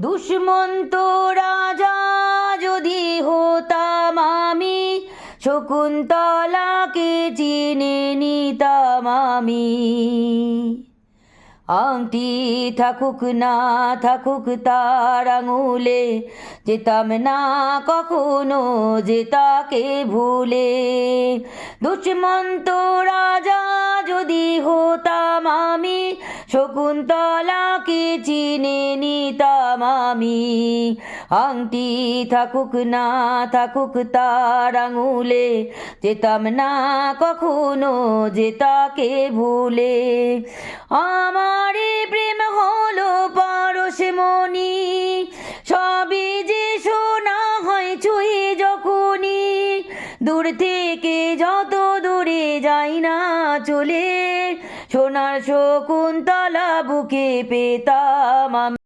দুষ্মন্ত রাজা যদি হতাম আমি, শকুন্তলাকে চিনে নিতাম আমি। আংটি থাকুক না থাকুক তার আঙুলে, যেতাম না কখনো যে তাকে ভুলে। দুষ্মন্ত রাজা যদি হতাম আমি, শকুন্তলাকে চিনে নিতাম আমি। আংটি থাকুক না থাকুক তার আঙুলে, যেতাম না কখনো যে তাকে ভুলে। আমারে প্রেম হলো পারশমণি, সবই যে শোনা হয় ছুঁয়ে যখনই। দূর থেকে যত দূরে যাই না চলে, সোনার শকুন্তলা বুকে পেতাম আমি।